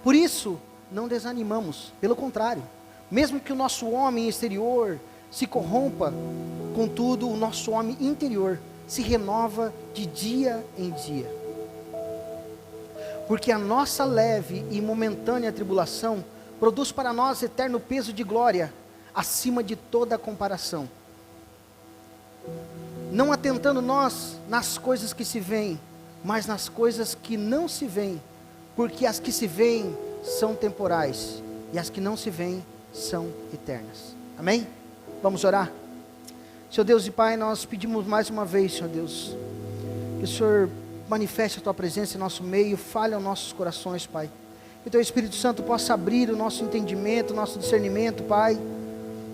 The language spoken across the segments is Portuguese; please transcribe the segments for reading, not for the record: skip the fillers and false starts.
Por isso, não desanimamos, pelo contrário, mesmo que o nosso homem exterior se corrompa, contudo, o nosso homem interior se renova de dia em dia. Porque a nossa leve e momentânea tribulação produz para nós eterno peso de glória, acima de toda comparação. Não atentando nós nas coisas que se veem, mas nas coisas que não se veem, porque as que se veem são temporais, e as que não se veem são eternas. Amém? Vamos orar? Senhor Deus e Pai, nós pedimos mais uma vez, Senhor Deus, que o Senhor manifeste a Tua presença em nosso meio, fale aos nossos corações, Pai. Que o Teu Espírito Santo possa abrir o nosso entendimento, o nosso discernimento, Pai,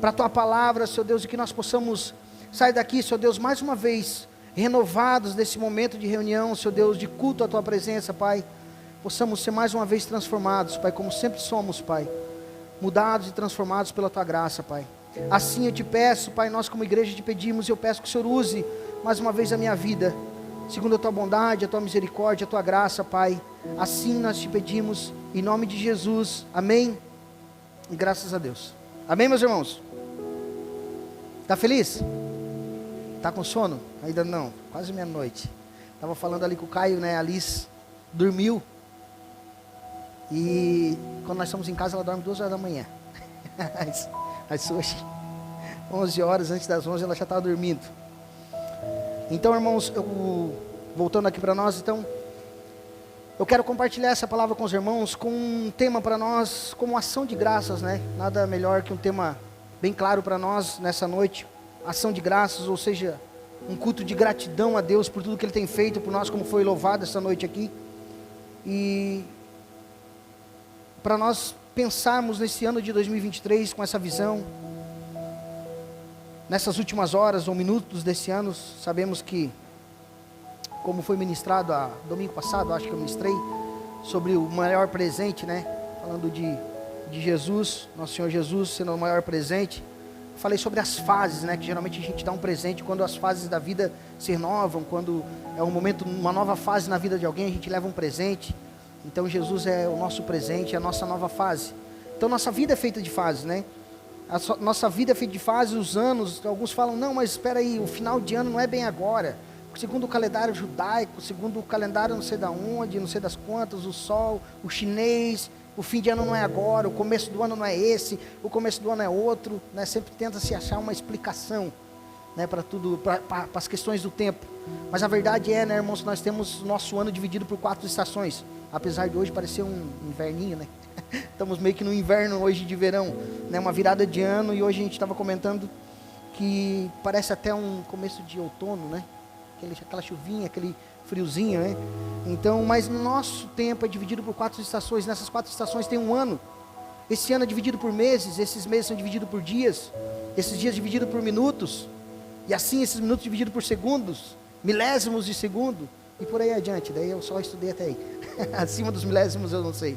para a Tua palavra, Senhor Deus, e que nós possamos sair daqui, Senhor Deus, mais uma vez, renovados desse momento de reunião, Senhor Deus, de culto à Tua presença, Pai. Possamos ser mais uma vez transformados, Pai, como sempre somos, Pai, mudados e transformados pela Tua graça, Pai. Assim eu te peço, Pai, nós como igreja te pedimos, eu peço que o Senhor use mais uma vez a minha vida, segundo a Tua bondade, a Tua misericórdia, a Tua graça, Pai. Assim nós te pedimos, em nome de Jesus, amém, e graças a Deus. Amém, meus irmãos? Está feliz? Está com sono? Ainda não, quase meia-noite. Estava falando ali com o Caio, né, a Alice dormiu, e quando nós estamos em casa ela dorme 2 horas da manhã. Mas hoje, 11 horas, antes das 11 ela já estava dormindo. Então, irmãos, voltando aqui para nós, então, eu quero compartilhar essa palavra com os irmãos, com um tema para nós, como ação de graças, né? Nada melhor que um tema bem claro para nós nessa noite, ação de graças, ou seja, um culto de gratidão a Deus por tudo que Ele tem feito por nós, como foi louvado essa noite aqui. E para nós pensarmos nesse ano de 2023 com essa visão, nessas últimas horas ou minutos desse ano, sabemos que, como foi ministrado domingo passado, acho que eu ministrei, sobre o maior presente, né? Falando de Jesus, nosso Senhor Jesus sendo o maior presente. Falei sobre as fases, né? Que geralmente a gente dá um presente quando as fases da vida se renovam, quando é um momento, uma nova fase na vida de alguém, a gente leva um presente. Então Jesus é o nosso presente, é a nossa nova fase. Então nossa vida é feita de fases, né? Nossa vida é feita de fases, os anos, alguns falam, não, mas espera aí, o final de ano não é bem agora. Segundo o calendário judaico, segundo o calendário não sei da onde, não sei das quantas, o sol, o chinês, o fim de ano não é agora, o começo do ano não é esse, o começo do ano é outro, né? Sempre tenta se achar uma explicação, né, para tudo, para as questões do tempo. Mas a verdade é, né, irmãos, nós temos o nosso ano dividido por 4 estações, apesar de hoje parecer um inverninho, né? Estamos meio que no inverno hoje de verão, né? Uma virada de ano, e hoje a gente estava comentando que parece até um começo de outono, né? Aquela chuvinha, aquele friozinho, né? Então, mas nosso tempo é dividido por 4 estações, nessas 4 estações tem um ano. Esse ano é dividido por meses, esses meses são divididos por dias, esses dias divididos por minutos, e assim esses minutos divididos por segundos, milésimos de segundo, e por aí adiante. Daí eu só estudei até aí, acima dos milésimos eu não sei.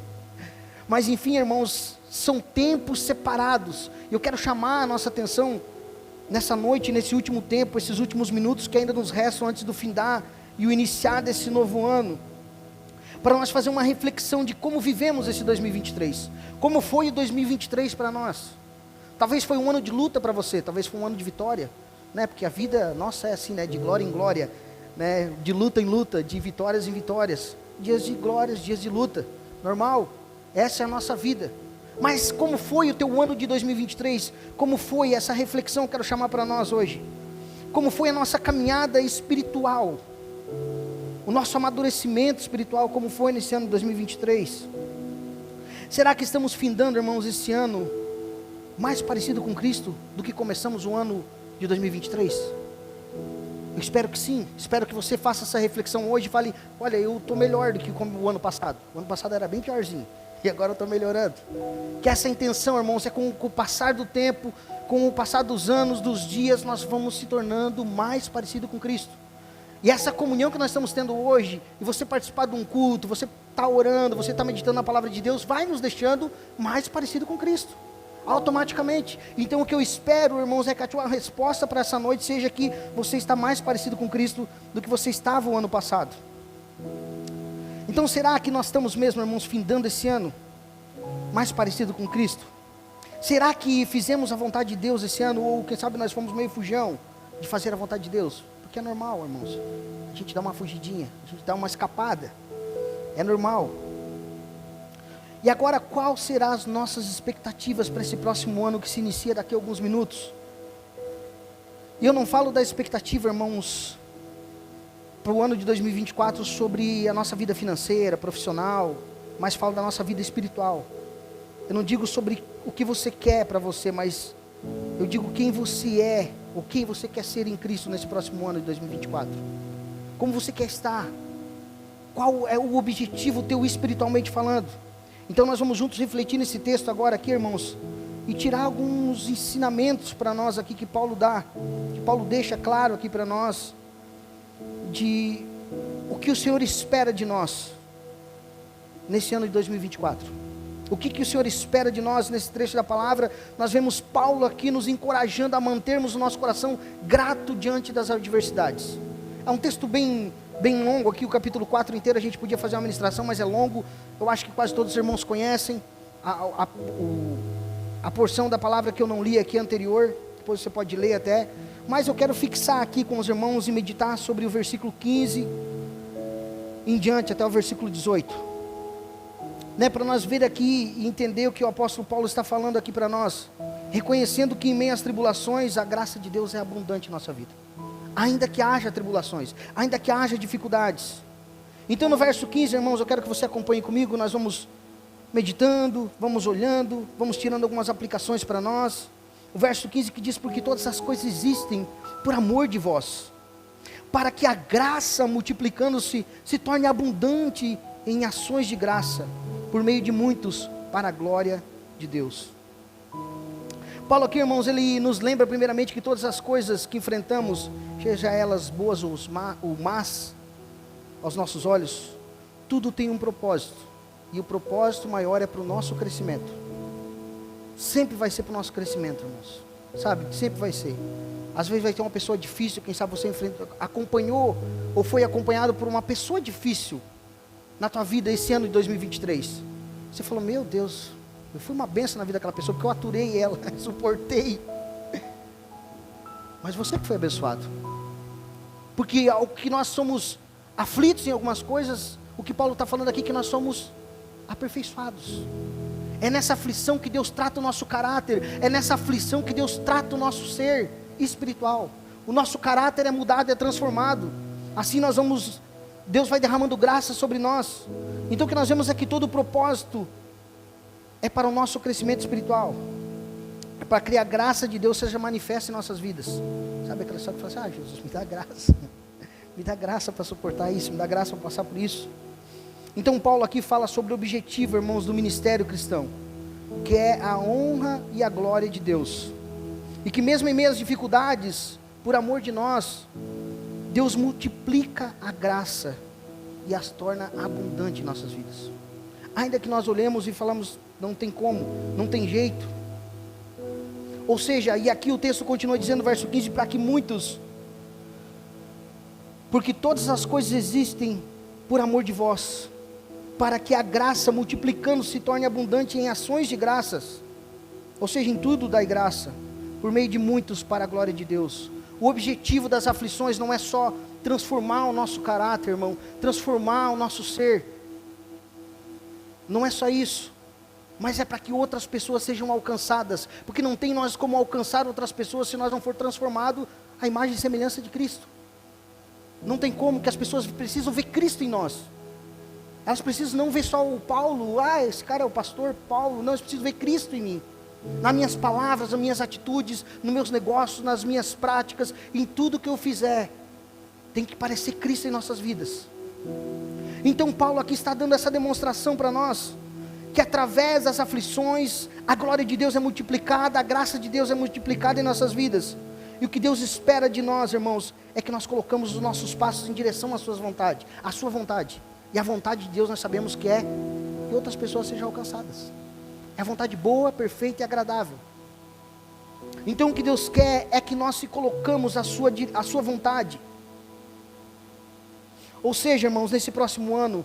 Mas enfim, irmãos, são tempos separados. Eu quero chamar a nossa atenção nessa noite, nesse último tempo, esses últimos minutos que ainda nos restam antes do findar e o iniciar desse novo ano, para nós fazer uma reflexão de como vivemos esse 2023, como foi o 2023 para nós. Talvez foi um ano de luta para você, talvez foi um ano de vitória, né? Porque a vida nossa é assim, né? De glória em glória, né? De luta em luta, de vitórias em vitórias, dias de glórias, dias de luta, normal, essa é a nossa vida. Mas como foi o teu ano de 2023? Como foi essa reflexão que eu quero chamar para nós hoje? Como foi a nossa caminhada espiritual? O nosso amadurecimento espiritual, como foi nesse ano de 2023? Será que estamos findando, irmãos, esse ano mais parecido com Cristo do que começamos o ano de 2023? Eu espero que sim. Espero que você faça essa reflexão hoje e fale, olha, eu estou melhor do que o ano passado. O ano passado era bem piorzinho. E agora eu estou melhorando. Que essa intenção, irmãos, é com o passar do tempo, com o passar dos anos, dos dias, nós vamos se tornando mais parecido com Cristo. E essa comunhão que nós estamos tendo hoje, e você participar de um culto, você está orando, você está meditando na palavra de Deus, vai nos deixando mais parecido com Cristo, automaticamente. Então o que eu espero, irmãos, é que a tua resposta para essa noite seja que você está mais parecido com Cristo do que você estava o ano passado. Então será que nós estamos mesmo, irmãos, findando esse ano? mais parecido com Cristo? Será que fizemos a vontade de Deus esse ano? Ou quem sabe nós fomos meio fujão de fazer a vontade de Deus? Porque é normal, irmãos. A gente dá uma fugidinha, a gente dá uma escapada. É normal. E agora, quais serão as nossas expectativas para esse próximo ano que se inicia daqui a alguns minutos? E eu não falo da expectativa, irmãos, para o ano de 2024 sobre a nossa vida financeira, profissional, mas falo da nossa vida espiritual. Eu não digo sobre o que você quer para você, mas eu digo quem você é, ou quem você quer ser em Cristo nesse próximo ano de 2024. Como você quer estar? Qual é o objetivo teu espiritualmente falando? Então nós vamos juntos refletir nesse texto agora aqui, irmãos, e tirar alguns ensinamentos para nós aqui que Paulo dá, que Paulo deixa claro aqui para nós, de o que o Senhor espera de nós nesse ano de 2024. O que o Senhor espera de nós nesse trecho da palavra? Nós vemos Paulo aqui nos encorajando a mantermos o nosso coração grato diante das adversidades. É um texto bem longo aqui, o capítulo 4 inteiro, a gente podia fazer uma ministração, mas é longo. Eu acho que quase todos os irmãos conhecem a porção da palavra que eu não li aqui anterior, depois você pode ler até. Mas eu quero fixar aqui com os irmãos e meditar sobre o versículo 15 em diante, até o versículo 18. Para nós ver aqui e entender o que o apóstolo Paulo está falando aqui para nós, reconhecendo que em meio às tribulações, a graça de Deus é abundante em nossa vida, ainda que haja tribulações, ainda que haja dificuldades. Então no verso 15, irmãos, eu quero que você acompanhe comigo, nós vamos meditando, vamos olhando, vamos tirando algumas aplicações para nós. O verso 15 que diz: porque todas essas coisas existem por amor de vós, para que a graça, multiplicando-se, se torne abundante em ações de graça, por meio de muitos, para a glória de Deus. Paulo aqui, irmãos, ele nos lembra primeiramente que todas as coisas que enfrentamos, seja elas boas ou más, aos nossos olhos, tudo tem um propósito, e o propósito maior é para o nosso crescimento. Sempre vai ser para o nosso crescimento, irmãos, sabe, sempre vai ser. Às vezes vai ter uma pessoa difícil, quem sabe você acompanhou, ou foi acompanhado por uma pessoa difícil, na tua vida esse ano de 2023, você falou: meu Deus, eu fui uma bênção na vida daquela pessoa, porque eu aturei ela, suportei, mas você que foi abençoado, porque ao que nós somos aflitos em algumas coisas, o que Paulo está falando aqui, que nós somos aperfeiçoados. É nessa aflição que Deus trata o nosso caráter, é nessa aflição que Deus trata o nosso ser espiritual. O nosso caráter é mudado, é transformado. Assim Deus vai derramando graça sobre nós. Então o que nós vemos é que todo o propósito é para o nosso crescimento espiritual, é para que a graça de Deus seja manifesta em nossas vidas. Sabe aquela pessoa que fala assim: Jesus, me dá graça, me dá graça para suportar isso, me dá graça para passar por isso. Então Paulo aqui fala sobre o objetivo, irmãos, do ministério cristão, que é a honra e a glória de Deus, e que mesmo em meio às dificuldades, por amor de nós, Deus multiplica a graça e as torna abundante em nossas vidas. Ainda que nós olhemos e falamos: não tem como, não tem jeito. Ou seja, e aqui o texto continua dizendo, verso 15, para que muitos, porque todas as coisas existem por amor de vós, para que a graça, multiplicando, se torne abundante em ações de graças. Ou seja, em tudo dai graça, por meio de muitos, para a glória de Deus. O objetivo das aflições não é só transformar o nosso caráter, irmão, transformar o nosso ser. Não é só isso, mas é para que outras pessoas sejam alcançadas, porque não tem nós como alcançar outras pessoas se nós não for transformado à imagem e semelhança de Cristo. Não tem como, que as pessoas precisam ver Cristo em nós. Elas precisam não ver só o Paulo, esse cara é o pastor Paulo, não, eles precisam ver Cristo em mim. Nas minhas palavras, nas minhas atitudes, nos meus negócios, nas minhas práticas, em tudo que eu fizer, tem que parecer Cristo em nossas vidas. Então Paulo aqui está dando essa demonstração para nós, que através das aflições, a glória de Deus é multiplicada, a graça de Deus é multiplicada em nossas vidas. E o que Deus espera de nós, irmãos, é que nós colocamos os nossos passos em direção à sua vontade, à sua vontade. E a vontade de Deus nós sabemos que é que outras pessoas sejam alcançadas. É a vontade boa, perfeita e agradável. Então o que Deus quer é que nós se colocamos à sua vontade. Ou seja, irmãos, nesse próximo ano,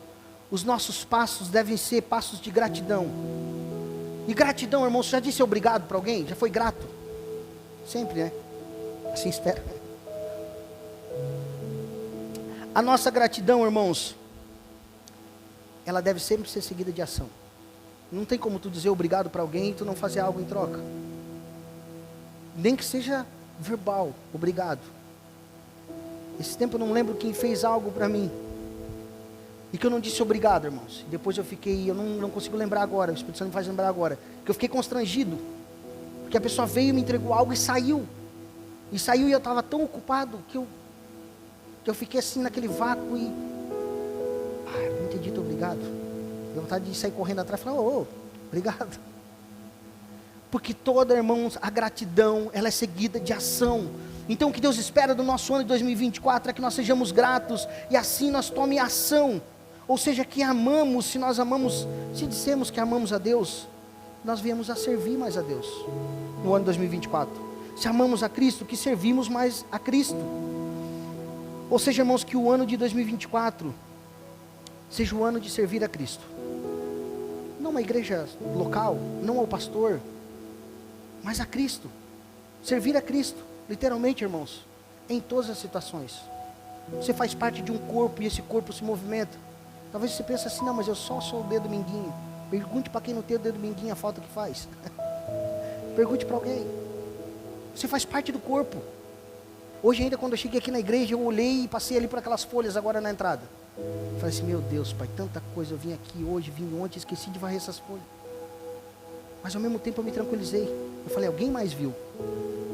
os nossos passos devem ser passos de gratidão. E gratidão, irmãos, você já disse obrigado para alguém? Já foi grato? Sempre, né? Assim espera. A nossa gratidão, irmãos, ela deve sempre ser seguida de ação. Não tem como tu dizer obrigado para alguém e tu não fazer algo em troca. Nem que seja verbal, obrigado. Esse tempo eu não lembro quem fez algo para mim e que eu não disse obrigado, irmãos. Depois eu fiquei, eu não consigo lembrar agora, o Espírito Santo me faz lembrar agora, que eu fiquei constrangido, porque a pessoa veio e me entregou algo e saiu. E saiu e eu estava tão ocupado que eu fiquei assim naquele vácuo e... eu não entendi, obrigado. Deu vontade de sair correndo atrás e falar, obrigado. Porque toda, irmãos, a gratidão, ela é seguida de ação. Então o que Deus espera do nosso ano de 2024 é que nós sejamos gratos e assim nós tomemos ação. Ou seja, que amamos, se nós amamos, se dissemos que amamos a Deus, nós viemos a servir mais a Deus no ano de 2024. Se amamos a Cristo, que servimos mais a Cristo. Ou seja, irmãos, que o ano de 2024 seja o ano de servir a Cristo. Não uma igreja local, não ao pastor, mas a Cristo. Servir a Cristo, literalmente, irmãos, em todas as situações. Você faz parte de um corpo e esse corpo se movimenta. Talvez você pense assim, não, mas eu só sou o dedo mindinho. Pergunte para quem não tem o dedo mindinho a falta que faz. Pergunte para alguém. Você faz parte do corpo. Hoje ainda quando eu cheguei aqui na igreja, eu olhei e passei ali por aquelas folhas agora na entrada. Falei assim, meu Deus, Pai, tanta coisa, eu vim aqui hoje, vim ontem, esqueci de varrer essas folhas. Mas ao mesmo tempo eu me tranquilizei. Eu falei, alguém mais viu?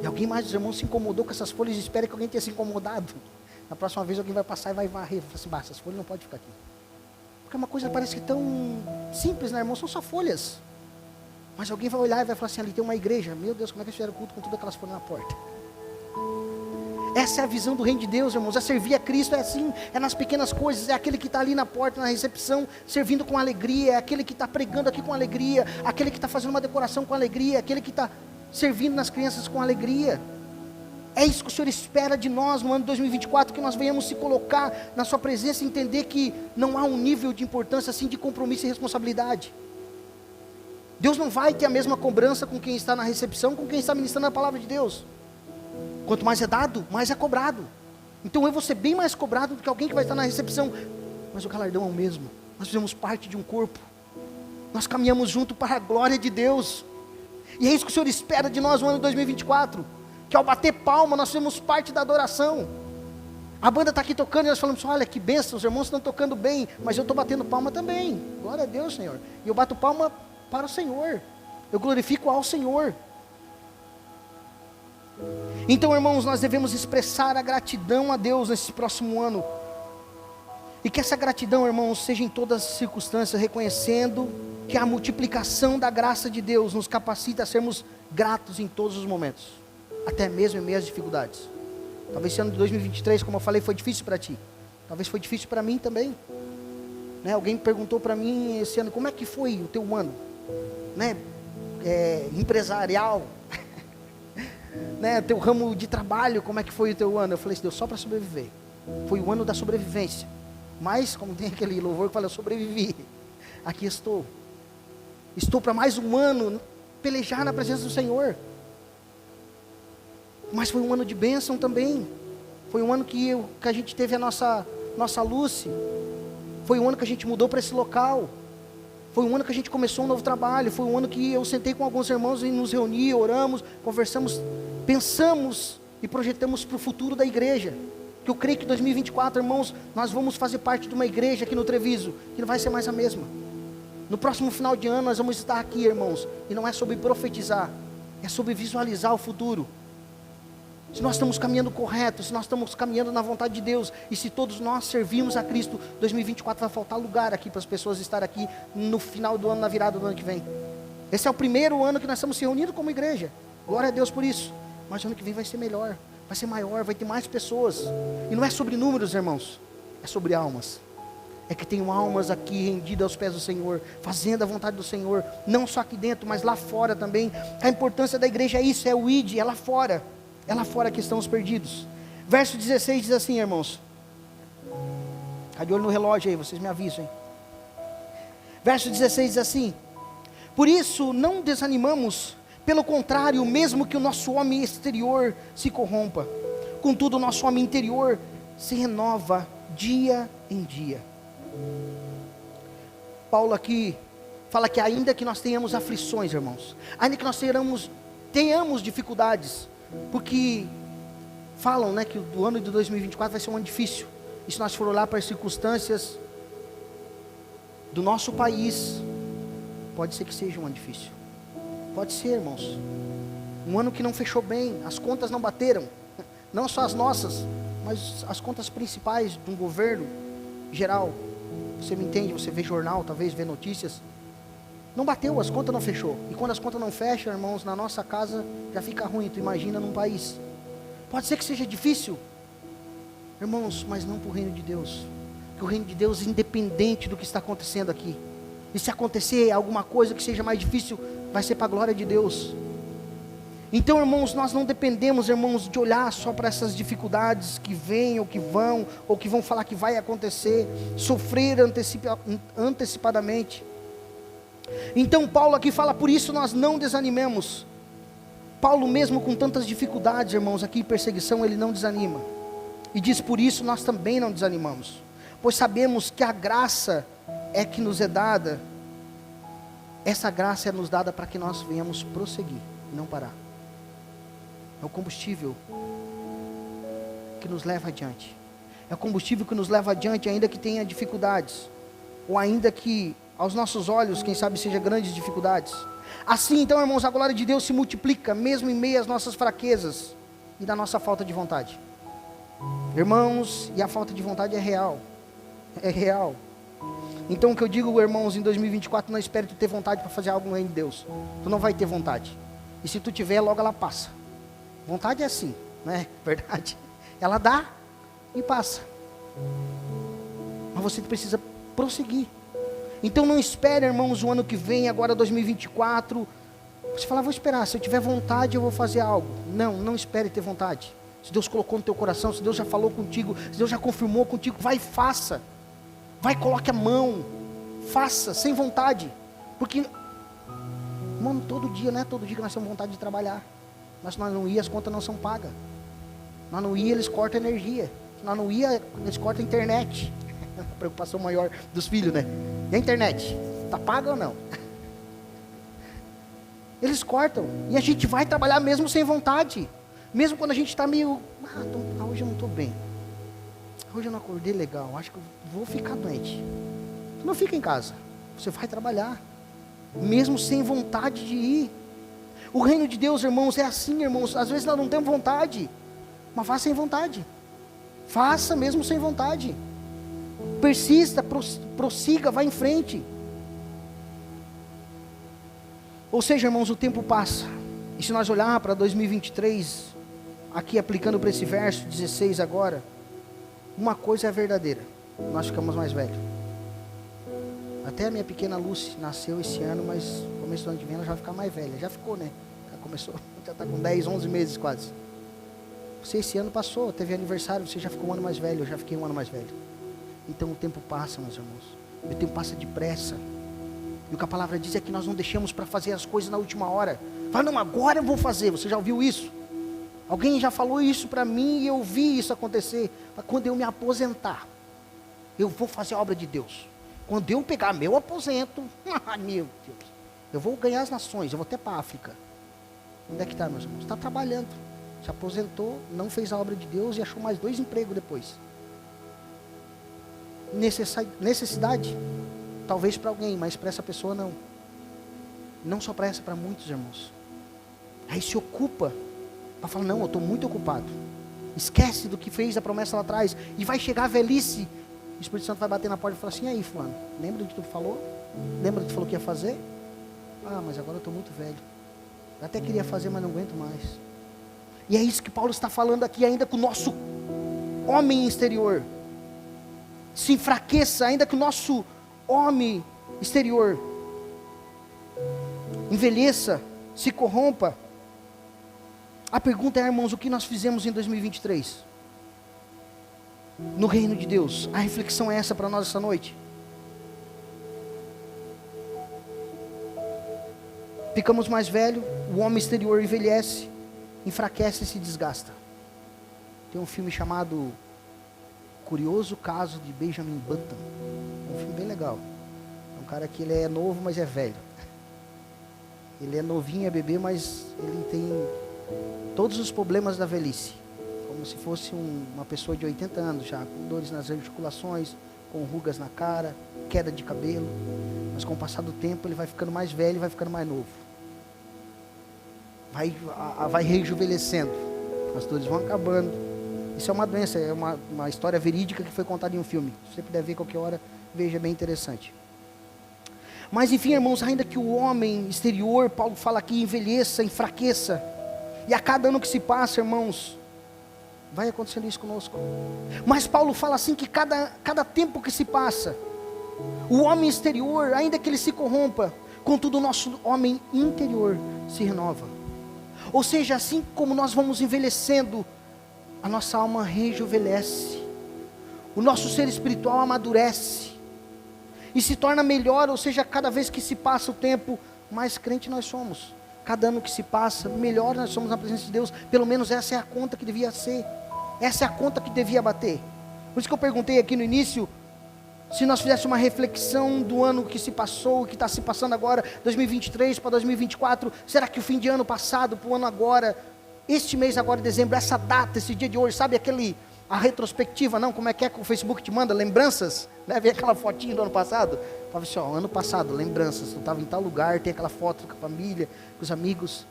E alguém mais dos irmãos se incomodou com essas folhas e espera que alguém tenha se incomodado. Na próxima vez alguém vai passar e vai varrer. Eu falei assim, essas folhas não podem ficar aqui. Porque é uma coisa parece que tão simples, né, irmão? São só folhas. Mas alguém vai olhar e vai falar assim, ali tem uma igreja. Meu Deus, como é que eles fizeram culto com todas aquelas folhas na porta? Essa é a visão do reino de Deus, irmãos. É servir a Cristo, é assim, é nas pequenas coisas. É aquele que está ali na porta, na recepção, servindo com alegria. É aquele que está pregando aqui com alegria. Aquele que está fazendo uma decoração com alegria. Aquele que está servindo nas crianças com alegria. É isso que o Senhor espera de nós no ano de 2024, que nós venhamos se colocar na sua presença e entender que não há um nível de importância assim de compromisso e responsabilidade. Deus não vai ter a mesma cobrança com quem está na recepção, com quem está ministrando a palavra de Deus. Quanto mais é dado, mais é cobrado. Então eu vou ser bem mais cobrado do que alguém que vai estar na recepção. Mas o galardão é o mesmo. Nós fazemos parte de um corpo. Nós caminhamos junto para a glória de Deus. E é isso que o Senhor espera de nós no ano de 2024. Que ao bater palma, nós somos parte da adoração. A banda está aqui tocando e nós falamos, olha que bênção, os irmãos estão tocando bem, mas eu estou batendo palma também. Glória a Deus, Senhor. E eu bato palma para o Senhor. Eu glorifico ao Senhor. Então, irmãos, nós devemos expressar a gratidão a Deus nesse próximo ano. E que essa gratidão, irmãos, seja em todas as circunstâncias, reconhecendo que a multiplicação da graça de Deus nos capacita a sermos gratos em todos os momentos, até mesmo em meio às dificuldades. Talvez esse ano de 2023, como eu falei, foi difícil para ti. Talvez foi difícil para mim também. Né? Alguém perguntou para mim esse ano, como é que foi o teu ano? Né? Empresarial. Né? Teu ramo de trabalho, como é que foi o teu ano? Eu falei assim, deu só para sobreviver. Foi o ano da sobrevivência. Mas, como tem aquele louvor que fala, eu sobrevivi. Aqui estou. Estou para mais um ano pelejar na presença do Senhor. Mas foi um ano de bênção também. Foi um ano que a gente teve a nossa Lucy. Foi um ano que a gente mudou para esse local. Foi um ano que a gente começou um novo trabalho. Foi um ano que eu sentei com alguns irmãos e nos reuni, oramos, conversamos, pensamos e projetamos para o futuro da igreja. Que eu creio que em 2024, irmãos, nós vamos fazer parte de uma igreja aqui no Treviso, que não vai ser mais a mesma. No próximo final de ano nós vamos estar aqui, irmãos, e não é sobre profetizar, é sobre visualizar o futuro. Se nós estamos caminhando correto, se nós estamos caminhando na vontade de Deus, e se todos nós servimos a Cristo, 2024 vai faltar lugar aqui para as pessoas estarem aqui no final do ano, na virada do ano que vem. Esse é o primeiro ano que nós estamos se reunindo como igreja, glória a Deus por isso, mas o ano que vem vai ser melhor, vai ser maior, vai ter mais pessoas, e não é sobre números, irmãos, é sobre almas. É que tenham almas aqui rendidas aos pés do Senhor, fazendo a vontade do Senhor, não só aqui dentro, mas lá fora também. A importância da igreja é isso, é o ID, é lá fora. É lá fora que estão os perdidos. Verso 16 diz assim, irmãos. Está de olho no relógio aí, vocês me avisam, hein? Verso 16 diz assim: Por isso, não desanimamos, pelo contrário, mesmo que o nosso homem exterior se corrompa, contudo, o nosso homem interior se renova dia em dia. Paulo aqui fala que ainda que nós tenhamos aflições, irmãos, ainda que nós tenhamos dificuldades, porque falam, né, que o ano de 2024 vai ser um ano difícil, e se nós for olhar para as circunstâncias do nosso país, pode ser que seja um ano difícil, pode ser, irmãos, um ano que não fechou bem, as contas não bateram, não só as nossas, mas as contas principais de um governo geral. Você me entende? Você vê jornal, talvez vê notícias, não bateu, as contas não fechou, e quando as contas não fecham, irmãos, na nossa casa já fica ruim, tu imagina num país. Pode ser que seja difícil, irmãos, mas não para o reino de Deus, que o reino de Deus, independente do que está acontecendo aqui, e se acontecer alguma coisa que seja mais difícil, vai ser para a glória de Deus. Então, irmãos, nós não dependemos, irmãos, de olhar só para essas dificuldades que vêm ou que vão falar que vai acontecer, sofrer antecipadamente. Então Paulo aqui fala, por isso nós não desanimemos. Paulo, mesmo com tantas dificuldades, irmãos, aqui perseguição, ele não desanima, e diz, por isso nós também não desanimamos, pois sabemos que a graça é que nos é dada, essa graça é nos dada para que nós venhamos prosseguir, e não parar. É o combustível que nos leva adiante, é o combustível que nos leva adiante, ainda que tenha dificuldades, ou ainda que aos nossos olhos, quem sabe seja grandes dificuldades. Assim então, irmãos, a glória de Deus se multiplica, mesmo em meio às nossas fraquezas, e da nossa falta de vontade. Irmãos, e a falta de vontade é real, então o que eu digo, irmãos, em 2024, não espere tu ter vontade para fazer algo no reino de Deus, tu não vai ter vontade, e se tu tiver, logo ela passa. Vontade é assim, não é verdade? Ela dá e passa, mas você precisa prosseguir. Então não espere, irmãos, o ano que vem, agora 2024, você fala, vou esperar, se eu tiver vontade eu vou fazer algo. Não espere ter vontade. Se Deus colocou no teu coração, se Deus já falou contigo, se Deus já confirmou contigo, vai e faça. Vai, coloque a mão, faça, sem vontade. Porque, irmão, todo dia, não é todo dia que nós temos vontade de trabalhar. Mas se nós não ir, as contas não são pagas. Se nós não ir, eles cortam a energia. Se nós não ir, eles cortam a internet. A preocupação maior dos filhos, né? E a internet? Está paga ou não? Eles cortam. E a gente vai trabalhar mesmo sem vontade. Mesmo quando a gente está meio... hoje eu não estou bem. Hoje eu não acordei legal. Acho que eu vou ficar doente. Tu não fica em casa. Você vai trabalhar. Mesmo sem vontade de ir. O reino de Deus, irmãos, é assim, irmãos. Às vezes nós não temos vontade. Mas faça sem vontade. Faça mesmo sem vontade. Persista, prossiga, vá em frente. Ou seja, irmãos, o tempo passa. E se nós olhar para 2023, aqui aplicando para esse verso 16 agora, uma coisa é verdadeira, nós ficamos mais velhos. Até a minha pequena Lucy nasceu esse ano, mas no começo do ano que vem ela já vai ficar mais velha. Já ficou, né? Já está com 10, 11 meses quase. Você esse ano passou, teve aniversário, você já ficou um ano mais velho, eu já fiquei um ano mais velho. Então o tempo passa, meus irmãos. O tempo passa depressa. E o que a palavra diz é que nós não deixamos para fazer as coisas na última hora. Fala, não, agora eu vou fazer. Você já ouviu isso? Alguém já falou isso para mim e eu vi isso acontecer. Quando eu me aposentar, eu vou fazer a obra de Deus. Quando eu pegar meu aposento, meu Deus, eu vou ganhar as nações, eu vou até para a África. Onde é que está, meus irmãos? Está trabalhando. Se aposentou, não fez a obra de Deus e achou mais 2 empregos depois. Necessidade? Talvez para alguém, mas para essa pessoa não. Não só para essa, para muitos, irmãos. Aí se ocupa, para falar, não, eu estou muito ocupado. Esquece do que fez a promessa lá atrás, e vai chegar a velhice. O Espírito Santo vai bater na porta e falar assim, e aí, fulano, lembra do que tu falou? Lembra do que tu falou que ia fazer? Ah, mas agora eu estou muito velho. Eu até queria fazer, mas não aguento mais. E é isso que Paulo está falando aqui, ainda com o nosso homem exterior se enfraqueça, ainda que o nosso homem exterior envelheça, se corrompa. A pergunta é, irmãos, o que nós fizemos em 2023? No reino de Deus. A reflexão é essa para nós essa noite. ficamos mais velhos, o homem exterior envelhece, enfraquece e se desgasta. Tem um filme chamado Curioso Caso de Benjamin Button. É um filme bem legal. É um cara que ele é novo, mas é velho. Ele é novinho, é bebê, mas ele tem todos os problemas da velhice. Como se fosse uma pessoa de 80 anos já, com dores nas articulações, com rugas na cara, queda de cabelo. Mas com o passar do tempo ele vai ficando mais velho e vai ficando mais novo. Vai rejuvenescendo. As dores vão acabando. Isso é uma doença, é uma história verídica que foi contada em um filme. Se você puder ver qualquer hora, veja, bem interessante. Mas enfim, irmãos, ainda que o homem exterior, Paulo fala aqui, envelheça, enfraqueça. E a cada ano que se passa, irmãos, vai acontecendo isso conosco. Mas Paulo fala assim que cada tempo que se passa, o homem exterior, ainda que ele se corrompa, contudo o nosso homem interior se renova. Ou seja, assim como nós vamos envelhecendo, a nossa alma rejuvenesce, o nosso ser espiritual amadurece e se torna melhor. Ou seja, cada vez que se passa o tempo, mais crente nós somos. Cada ano que se passa, melhor nós somos na presença de Deus. Pelo menos essa é a conta que devia ser, essa é a conta que devia bater. Por isso que eu perguntei aqui no início, se nós fizéssemos uma reflexão do ano que se passou, que está se passando agora, 2023 para 2024, será que o fim de ano passado para o ano agora, este mês agora de dezembro, essa data, esse dia de hoje, sabe a retrospectiva, não, como é que o Facebook te manda, lembranças, né, vem aquela fotinha do ano passado, fala assim, ó, ano passado, lembranças, eu estava em tal lugar, tem aquela foto com a família, com os amigos.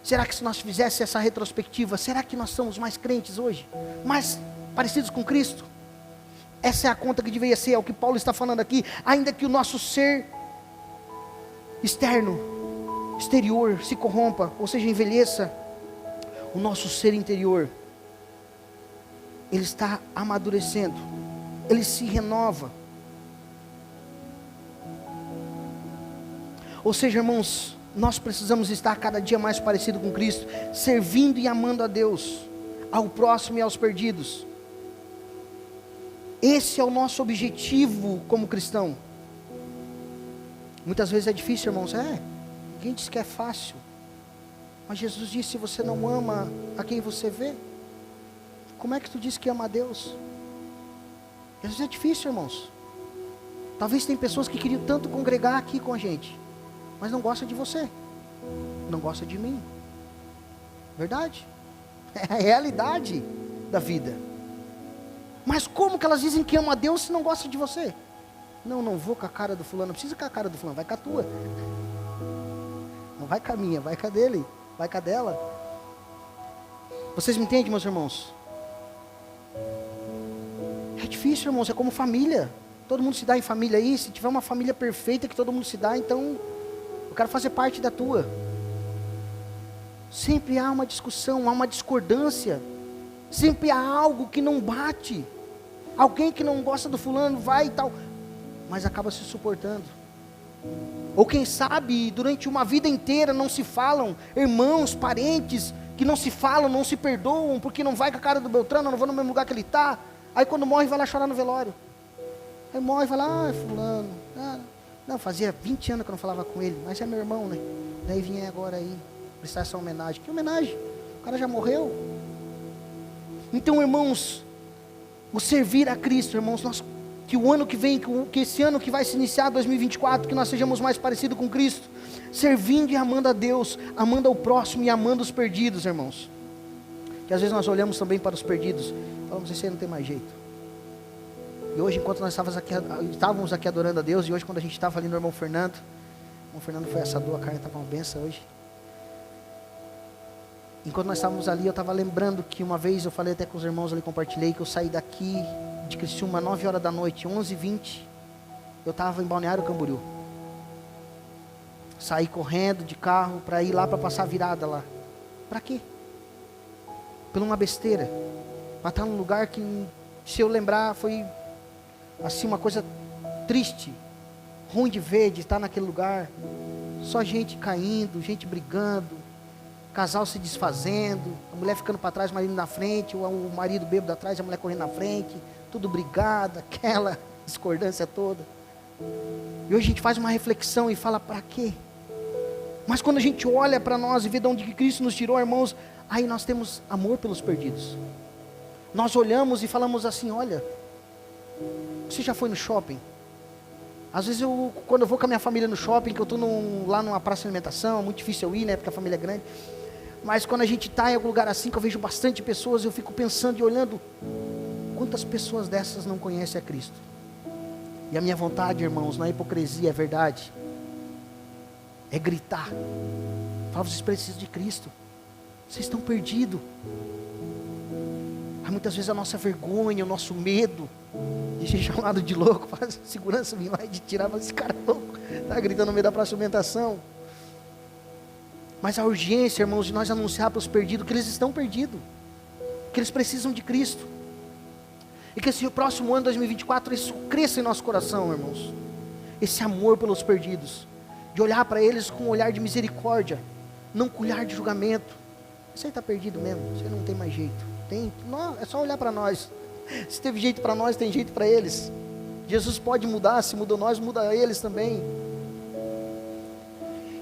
Será que se nós fizéssemos essa retrospectiva, será que nós somos mais crentes hoje? Mais parecidos com Cristo? Essa é a conta que deveria ser, é o que Paulo está falando aqui. Ainda que o nosso ser externo, exterior, se corrompa, ou seja, envelheça, o nosso ser interior, ele está amadurecendo, ele se renova. Ou seja, irmãos, nós precisamos estar cada dia mais parecido com Cristo, servindo e amando a Deus, ao próximo e aos perdidos. Esse é o nosso objetivo como cristão. Muitas vezes é difícil, irmãos. Ninguém diz que é fácil. Mas Jesus disse, se você não ama a quem você vê, como é que tu diz que ama a Deus? Às vezes é difícil, irmãos. Talvez tem pessoas que queriam tanto congregar aqui com a gente, mas não gostam de você, não gostam de mim. Verdade? É a realidade da vida. Mas como que elas dizem que amam a Deus se não gostam de você? Não vou com a cara do fulano, não precisa com a cara do fulano, vai com a tua. Não vai com a minha, vai com a dele, vai com a dela. Vocês me entendem, meus irmãos? É difícil, irmãos, é como família. Todo mundo se dá em família aí. Se tiver uma família perfeita que todo mundo se dá, então eu quero fazer parte da tua. Sempre há uma discussão, há uma discordância. Sempre há algo que não bate. Alguém que não gosta do fulano vai e tal, mas acaba se suportando. Ou quem sabe, durante uma vida inteira não se falam, irmãos, parentes, que não se falam, não se perdoam, porque não vai com a cara do Beltrano, não vou no mesmo lugar que ele está. Aí quando morre vai lá chorar no velório. Aí morre e vai lá, fulano, não, fazia 20 anos que eu não falava com ele, mas é meu irmão, né? Daí vinha agora aí, prestar essa homenagem. Que homenagem? O cara já morreu. Então, irmãos, o servir a Cristo, irmãos, que o ano que vem, que esse ano que vai se iniciar, 2024, que nós sejamos mais parecidos com Cristo, servindo e amando a Deus, amando ao próximo e amando os perdidos, irmãos. Que às vezes nós olhamos também para os perdidos, falamos, esse aí não tem mais jeito. E hoje, enquanto nós estávamos aqui adorando a Deus, e hoje quando a gente estava ali no irmão Fernando foi assador, a carne estava uma benção hoje. Enquanto nós estávamos ali, eu estava lembrando que uma vez eu falei até com os irmãos ali, compartilhei, que eu saí daqui de Criciúma 9 horas da noite, 11h20, eu estava em Balneário Camboriú. Saí correndo de carro para ir lá para passar a virada lá. Para quê? Por uma besteira. Para estar num lugar que, se eu lembrar, foi assim uma coisa triste, ruim de ver, de estar naquele lugar. Só gente caindo, gente brigando, casal se desfazendo, a mulher ficando para trás, o marido na frente, o marido bêbado atrás, a mulher correndo na frente, tudo brigado, aquela discordância toda. E hoje a gente faz uma reflexão e fala, para quê? Mas quando a gente olha para nós e vê de onde que Cristo nos tirou, irmãos, aí nós temos amor pelos perdidos. Nós olhamos e falamos assim: olha, você já foi no shopping? Às vezes quando eu vou com a minha família no shopping, que eu estou lá numa praça de alimentação, é muito difícil eu ir, né, porque a família é grande. Mas quando a gente está em algum lugar assim, que eu vejo bastante pessoas, eu fico pensando e olhando, quantas pessoas dessas não conhecem a Cristo? E a minha vontade, irmãos, não é hipocrisia, é verdade, é gritar, falar: vocês precisam de Cristo, vocês estão perdidos. Aí muitas vezes a nossa vergonha, o nosso medo de ser chamado de louco, faz a segurança vir lá e de tirar, mas esse cara é louco, está gritando no meio da praça de alimentação. Mas a urgência, irmãos, de nós anunciar para os perdidos que eles estão perdidos, que eles precisam de Cristo, e que esse próximo ano, 2024, isso cresça em nosso coração, irmãos, esse amor pelos perdidos, de olhar para eles com um olhar de misericórdia, não com olhar de julgamento. Você está perdido mesmo, você não tem mais jeito, não, é só olhar para nós, se teve jeito para nós, tem jeito para eles. Jesus pode mudar, se mudou nós, muda eles também.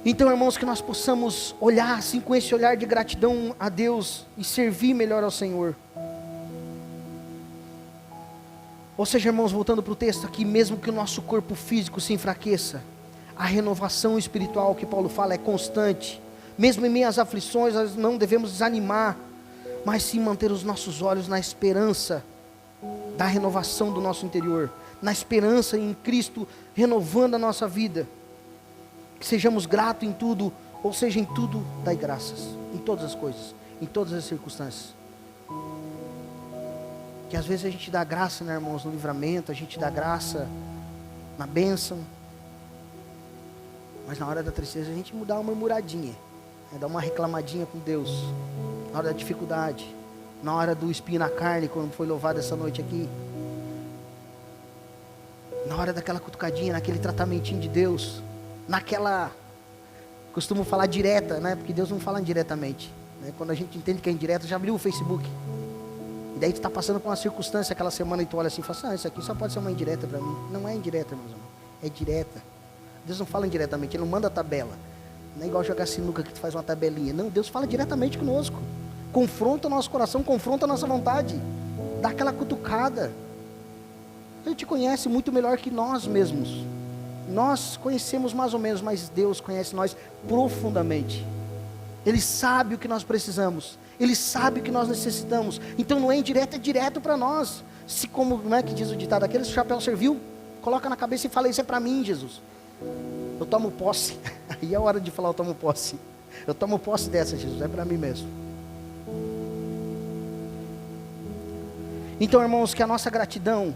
Então, irmãos, que nós possamos olhar assim, com esse olhar de gratidão a Deus, e servir melhor ao Senhor. Ou seja, irmãos, voltando para o texto aqui, mesmo que o nosso corpo físico se enfraqueça, a renovação espiritual que Paulo fala é constante. Mesmo em meio às aflições, nós não devemos desanimar, mas sim manter os nossos olhos na esperança da renovação do nosso interior, na esperança em Cristo renovando a nossa vida. Que sejamos gratos em tudo, ou seja, em tudo dai graças, em todas as coisas, em todas as circunstâncias. Que às vezes a gente dá graça, né, irmãos, no livramento, a gente dá graça na bênção, mas na hora da tristeza a gente dá uma murmuradinha, né, dá uma reclamadinha com Deus, na hora da dificuldade, na hora do espinho na carne, quando foi louvado essa noite aqui, na hora daquela cutucadinha, naquele tratamentinho de Deus, naquela, costumo falar direta, né, porque Deus não fala indiretamente, né, quando a gente entende que é indireto, já abriu o Facebook, e daí tu está passando por uma circunstância aquela semana e tu olha assim e fala assim: ah, isso aqui só pode ser uma indireta para mim. Não é indireta, meus irmãos, é direta. Deus não fala indiretamente, Ele não manda tabela, não é igual jogar sinuca que tu faz uma tabelinha. Não, Deus fala diretamente conosco, confronta o nosso coração, confronta a nossa vontade, dá aquela cutucada. Ele te conhece muito melhor que nós mesmos. Nós conhecemos mais ou menos, mas Deus conhece nós profundamente. Ele sabe o que nós precisamos, Ele sabe o que nós necessitamos. Então não é indireto, é direto para nós. Se, como não é que diz o ditado, aquele chapéu serviu, coloca na cabeça e fala: isso é para mim, Jesus, eu tomo posse. Aí é a hora de falar: eu tomo posse, eu tomo posse dessa, Jesus, é para mim mesmo. Então, irmãos, que a nossa gratidão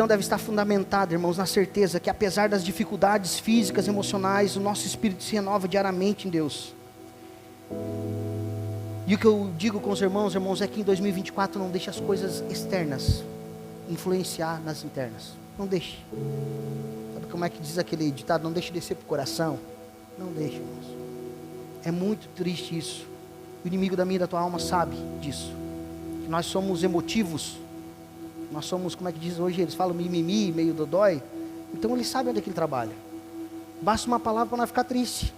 deve estar fundamentada, irmãos, na certeza que apesar das dificuldades físicas, emocionais, o nosso espírito se renova diariamente em Deus. E o que eu digo com os irmãos, é que em 2024 não deixe as coisas externas influenciar nas internas. Não deixe. Sabe como é que diz aquele ditado? Não deixe descer para o coração. Não deixe, irmãos. É muito triste isso. O inimigo da minha e da tua alma sabe disso. Que nós somos emotivos. Nós somos, como é que diz hoje, eles falam mimimi, meio dodói. Então ele sabe onde é que ele trabalha. Basta uma palavra para não ficar triste.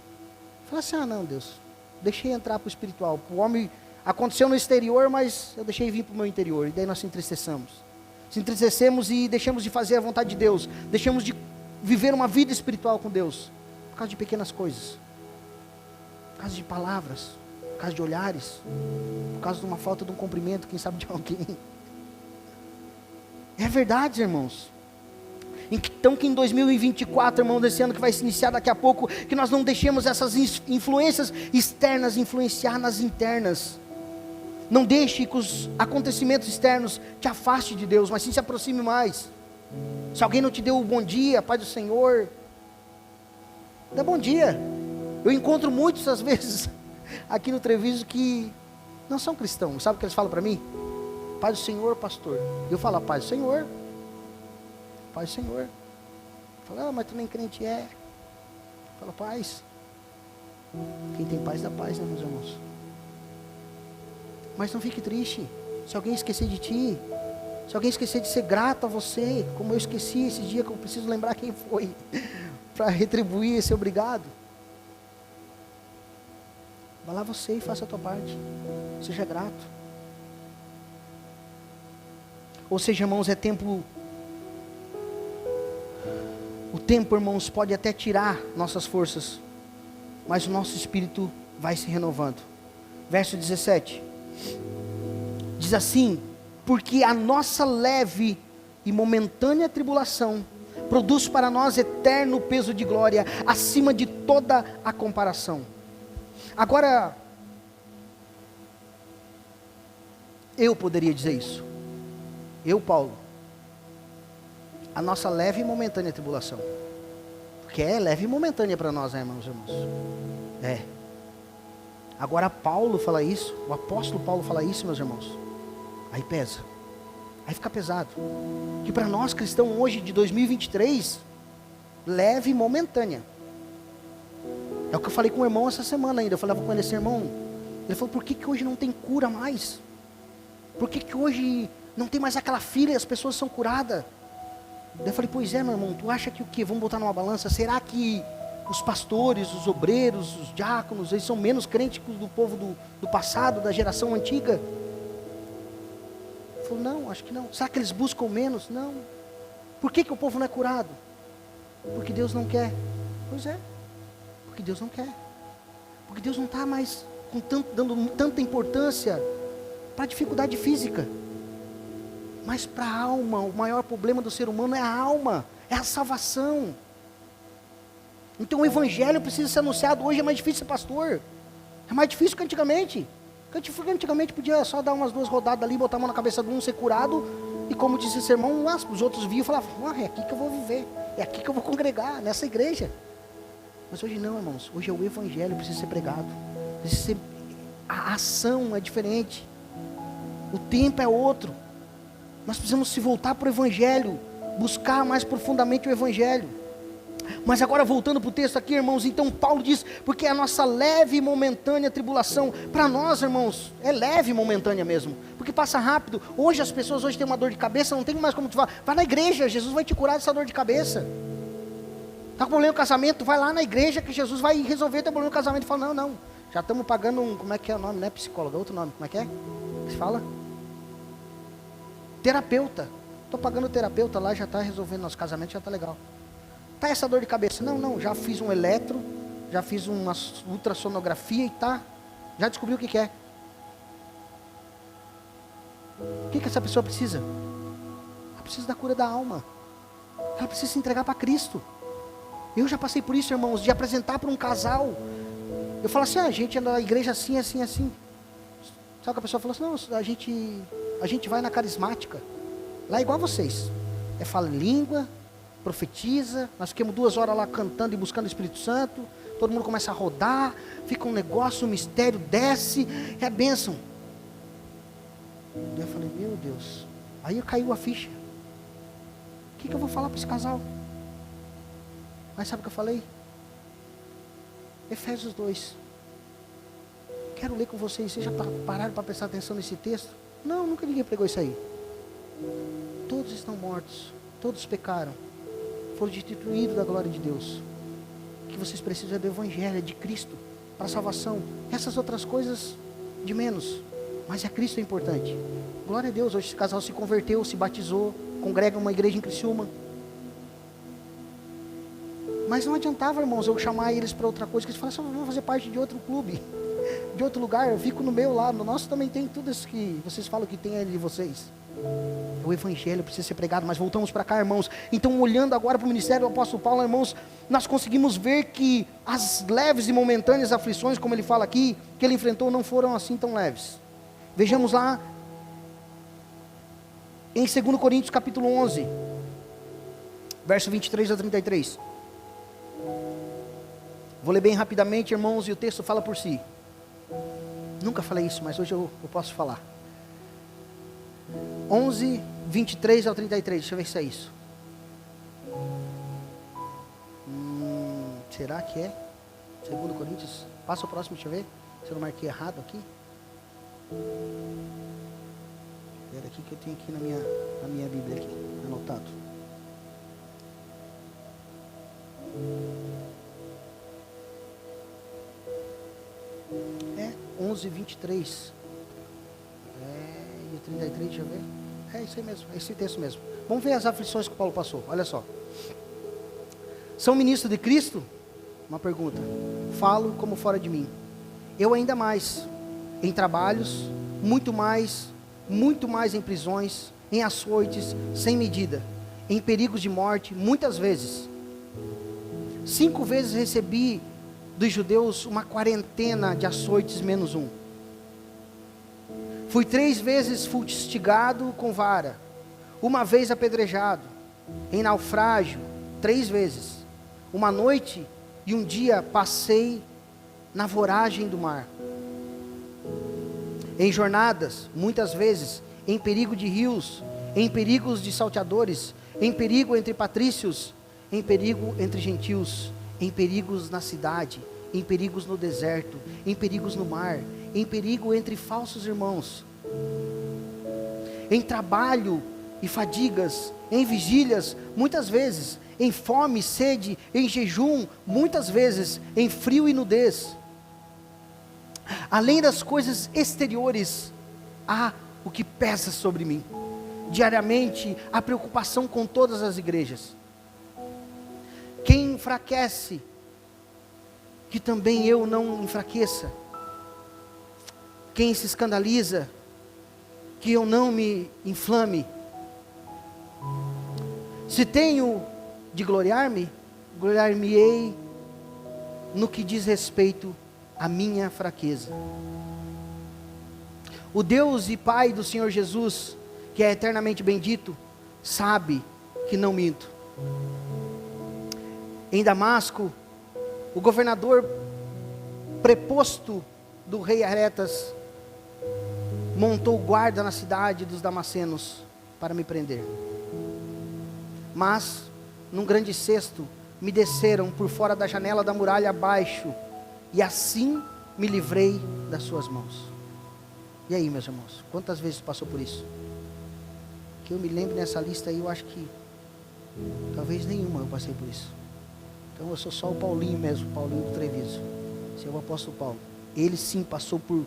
Fala assim: ah não, Deus, deixei entrar para o espiritual. O homem aconteceu no exterior, mas eu deixei vir para o meu interior. E daí nós se entristecemos. Se entristecemos e deixamos de fazer a vontade de Deus. Deixamos de viver uma vida espiritual com Deus. Por causa de pequenas coisas. Por causa de palavras. Por causa de olhares. Por causa de uma falta de um cumprimento, quem sabe de alguém. É verdade, irmãos. Então que em 2024, irmão, desse ano que vai se iniciar daqui a pouco, que nós não deixemos essas influências externas influenciar nas internas. Não deixe que os acontecimentos externos te afaste de Deus, mas sim se aproxime mais. Se alguém não te deu o bom dia, paz do Senhor, dá bom dia. Eu encontro muitos, às vezes, aqui no Treviso que não são cristãos. Sabe o que eles falam para mim? Paz do Senhor, pastor. Eu falo: paz do Senhor. Paz do Senhor. Fala: ah, mas tu nem crente é. Fala: paz. Quem tem paz dá paz, né, meus irmãos? Mas não fique triste se alguém esquecer de ti, se alguém esquecer de ser grato a você, como eu esqueci esse dia, que eu preciso lembrar quem foi. para retribuir esse obrigado. Vá lá você e faça a tua parte. Seja grato. Ou seja, irmãos, é tempo. O tempo, irmãos, pode até tirar nossas forças, mas o nosso espírito vai se renovando. Verso 17. Diz assim: porque a nossa leve e momentânea tribulação produz para nós eterno peso de glória, acima de toda a comparação. Agora, eu poderia dizer isso. Eu, Paulo. A nossa leve e momentânea tribulação. Porque é leve e momentânea para nós, né, irmãos? É. Agora Paulo fala isso, o apóstolo Paulo fala isso, meus irmãos. Aí pesa. Aí fica pesado. Que para nós cristãos hoje de 2023, leve e momentânea. É o que eu falei com o irmão essa semana ainda. Eu falava com ele assim, irmão. Ele falou, por que hoje não tem cura mais? Por que hoje não tem mais aquela fila e as pessoas são curadas? Eu falei, pois é, meu irmão, tu acha que o quê? Vamos botar numa balança? Será que os pastores, os obreiros, os diáconos, eles são menos crentes do povo do passado, da geração antiga? Ele falou, não, acho que não. Será que eles buscam menos? Não. Por que o povo não é curado? Porque Deus não quer. Pois é, porque Deus não quer. Porque Deus não está mais dando tanta importância para a dificuldade física. Mas para a alma, o maior problema do ser humano é a alma, é a salvação. Então o evangelho precisa ser anunciado. Hoje é mais difícil ser pastor. É mais difícil que antigamente. Antigamente podia só dar umas 2 rodadas ali, botar a mão na cabeça de um, ser curado. E como disse esse irmão, os outros viam e falavam, é aqui que eu vou viver. É aqui que eu vou congregar, nessa igreja. Mas hoje não, irmãos. Hoje é o evangelho, precisa ser pregado. Precisa ser, a ação é diferente. O tempo é outro. Nós precisamos se voltar para o evangelho. Buscar mais profundamente o evangelho. Mas agora voltando para o texto aqui, irmãos, então Paulo diz, porque a nossa leve e momentânea tribulação, para nós, irmãos, é leve e momentânea mesmo, porque passa rápido. Hoje as pessoas têm uma dor de cabeça, não tem mais como te falar, vai na igreja, Jesus vai te curar dessa dor de cabeça. Está com problema no casamento, vai lá na igreja que Jesus vai resolver teu problema no casamento. Fala, não, já estamos pagando como é que é o nome, não é psicólogo, é outro nome, como é que é? Se fala? Terapeuta. Estou pagando o terapeuta lá, já está resolvendo nosso casamento, já está legal. Tá essa dor de cabeça? Não, já fiz um eletro, já fiz uma ultrassonografia e tá, já descobri o que é. O que essa pessoa precisa? Ela precisa da cura da alma. Ela precisa se entregar para Cristo. Eu já passei por isso, irmãos, de apresentar para um casal. Eu falo assim, a gente é na igreja assim, assim, assim. Sabe que a pessoa falou assim, não, a gente vai na carismática. Lá é igual a vocês. Fala em língua, profetiza, nós ficamos 2 horas lá cantando e buscando o Espírito Santo, todo mundo começa a rodar, fica um negócio, um mistério, desce, é a bênção. Eu falei, meu Deus, aí caiu a ficha. O que eu vou falar para esse casal? Mas sabe o que eu falei? Efésios 2. Quero ler com vocês. Vocês já pararam para prestar atenção nesse texto? Não, nunca ninguém pregou isso aí. Todos estão mortos, todos pecaram, foram destituídos da glória de Deus. O que vocês precisam é do evangelho, é de Cristo, para a salvação. Essas outras coisas de menos, mas é Cristo é importante. Glória a Deus, hoje esse casal se converteu, se batizou, congrega uma igreja em Criciúma. Mas não adiantava, irmãos, eu chamar eles para outra coisa, que eles falavam, vamos fazer parte de outro clube, de outro lugar, eu fico no meu lá, no nosso também tem tudo isso que vocês falam que tem ali de vocês. O evangelho precisa ser pregado, mas voltamos para cá, irmãos. Então, olhando agora para o ministério do apóstolo Paulo, irmãos, nós conseguimos ver que as leves e momentâneas aflições, como ele fala aqui, que ele enfrentou, não foram assim tão leves. Vejamos lá, em 2 Coríntios capítulo 11, verso 23 a 33. Vou ler bem rapidamente, irmãos, e o texto fala por si. Nunca falei isso, mas hoje eu posso falar. 11, 23 ao 33, deixa eu ver se é isso. Será que é? 2 Coríntios, passa o próximo, deixa eu ver, se eu não marquei errado aqui. Espera aqui que eu tenho aqui na minha Bíblia aqui, anotado. 12, 23. E o 33, deixa eu ver. É isso aí mesmo, é esse texto mesmo. Vamos ver as aflições que Paulo passou, olha só. São ministro de Cristo? Uma pergunta. Falo como fora de mim. Eu ainda mais, em trabalhos, muito mais em prisões, em açoites, sem medida, em perigos de morte, muitas vezes. 5 vezes recebi dos judeus uma quarentena de açoites menos um. Fui 3 vezes fustigado com vara, 1 vez apedrejado, em naufrágio, 3 vezes. Uma noite e um dia passei na voragem do mar. Em jornadas, muitas vezes, em perigo de rios, em perigos de salteadores, em perigo entre patrícios, em perigo entre gentios, em perigos na cidade, em perigos no deserto, em perigos no mar, em perigo entre falsos irmãos, em trabalho e fadigas, em vigílias, muitas vezes, em fome, sede, em jejum, muitas vezes, em frio e nudez. Além das coisas exteriores, há o que pesa sobre mim. Diariamente, a preocupação com todas as igrejas. Quem enfraquece, que também eu não enfraqueça. Quem se escandaliza, que eu não me inflame. Se tenho de gloriar-me, gloriar-me-ei no que diz respeito à minha fraqueza. O Deus e Pai do Senhor Jesus, que é eternamente bendito, sabe que não minto. Em Damasco, o governador preposto do rei Aretas montou guarda na cidade dos damascenos para me prender. Mas, num grande cesto, me desceram por fora da janela da muralha abaixo, e assim me livrei das suas mãos. E aí, meus irmãos, quantas vezes passou por isso? Que eu me lembro nessa lista aí, eu acho que talvez nenhuma eu passei por isso. Então eu sou só o Paulinho mesmo, Paulinho do Treviso. Esse é o apóstolo Paulo. Ele sim passou por